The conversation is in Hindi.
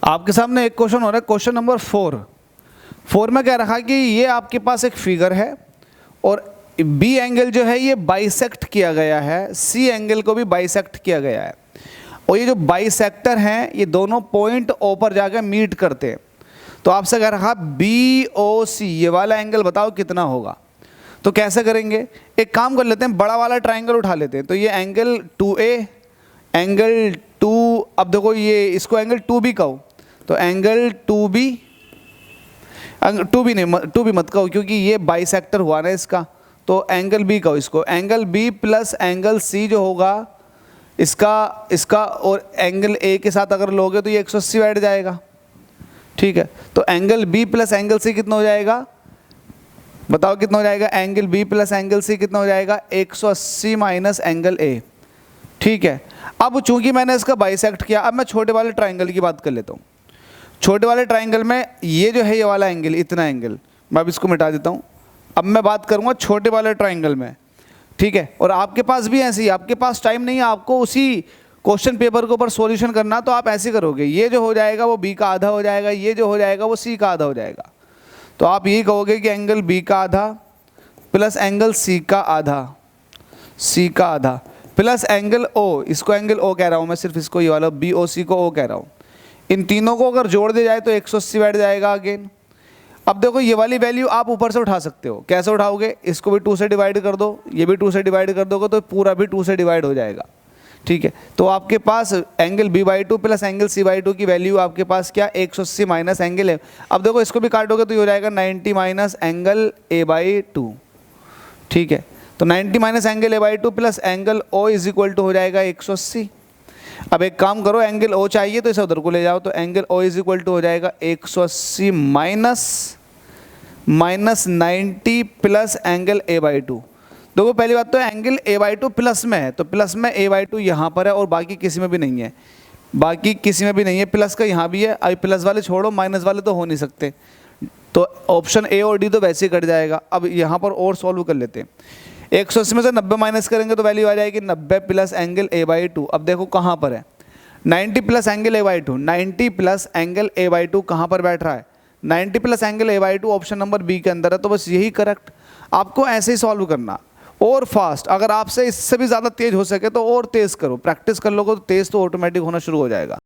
आपके सामने एक क्वेश्चन हो रहा है, क्वेश्चन नंबर 4 में कह रखा कि ये आपके पास एक फिगर है और बी एंगल जो है ये बाइसेक्ट किया गया है, सी एंगल को भी बाइसेक्ट किया गया है और ये जो बाइसेक्टर हैं ये दोनों पॉइंट ओ पर जाकर मीट करते हैं। तो आपसे कह रखा बी ओ सी ये वाला एंगल बताओ कितना होगा। तो कैसे करेंगे, एक काम कर लेते हैं, बड़ा वाला ट्राइंगल उठा लेते हैं। तो ये एंगल 2A, एंगल 2, अब देखो ये इसको एंगल 2B कहो, तो एंगल 2B, 2B मत कहो क्योंकि ये बाइसेक्टर हुआ ना इसका, तो एंगल B कहो इसको। Angle B plus angle C जो होगा इसका और एंगल A के साथ अगर लोगे तो ये 180 बैठ जाएगा। ठीक है, तो angle B plus angle C कितना हो जाएगा, बताओ कितना हो जाएगा। Angle B plus angle C कितना हो जाएगा, 180 माइनस एंगल A। ठीक है, अब चूंकि मैंने इसका बाइसेक्ट किया, अब मैं छोटे वाले ट्राइंगल की बात कर लेता हूँ। छोटे वाले ट्राइंगल में ये जो है ये वाला एंगल, इतना एंगल, मैं अब इसको मिटा देता हूँ। अब मैं बात करूँगा छोटे वाले ट्राइंगल में। ठीक है, और आपके पास भी ऐसे ही, आपके पास टाइम नहीं है आपको उसी क्वेश्चन पेपर के ऊपर सॉल्यूशन करना, तो आप ऐसे करोगे, ये जो हो जाएगा वो B का आधा हो जाएगा, ये जो हो जाएगा वो C का आधा हो जाएगा। तो आप यही कहोगे कि एंगल B का आधा प्लस एंगल C का आधा प्लस एंगल O, इसको एंगल O कह रहा हूँ मैं, सिर्फ इसको, ये वाला BOC को O कह रहा हूँ। इन तीनों को अगर जोड़ दिया जाए तो 180 बैठ जाएगा अगेन। अब देखो ये वाली वैल्यू आप ऊपर से उठा सकते हो, कैसे उठाओगे, इसको भी 2 से डिवाइड कर दो, ये भी 2 से डिवाइड कर दोगे तो पूरा भी 2 से डिवाइड हो जाएगा। ठीक है, तो आपके पास angle B/2 plus angle C/2 की वैल्यू आपके पास क्या, 180 माइनस एंगल है। अब देखो इसको भी काटोगे तो ये हो जाएगा 90 माइनस एंगल A/2। ठीक है, तो 90 minus angle A/2 plus angle O is equal to हो जाएगा 180। अब एक काम करो, एंगल O चाहिए तो इसे उधर को ले जाओ, तो angle O is equal to हो जाएगा 180 माइनस 90 प्लस एंगल A/2। देखो पहली बात तो एंगल A/2 प्लस में है, तो प्लस में A/2 यहाँ पर है और बाकी किसी में भी नहीं है, प्लस का यहाँ भी है। अभी प्लस वाले छोड़ो, माइनस वाले तो हो नहीं सकते, तो ऑप्शन A और D तो वैसे ही कट जाएगा। अब यहाँ पर और सॉल्व कर लेते हैं। 180 में से 90 माइनस करेंगे तो वैल्यू आ जाएगी 90 प्लस एंगल A/2। अब देखो कहाँ पर है, 90 plus angle A/2, 90 plus angle A/2 कहाँ पर बैठ रहा है, 90 plus angle A/2 option number B के अंदर है। तो बस यही करेक्ट, आपको ऐसे ही सॉल्व करना और फास्ट। अगर आपसे इससे भी ज़्यादा तेज हो सके तो और तेज़ करो, प्रैक्टिस कर लोगे तो तेज़ तो ऑटोमेटिक होना शुरू हो जाएगा।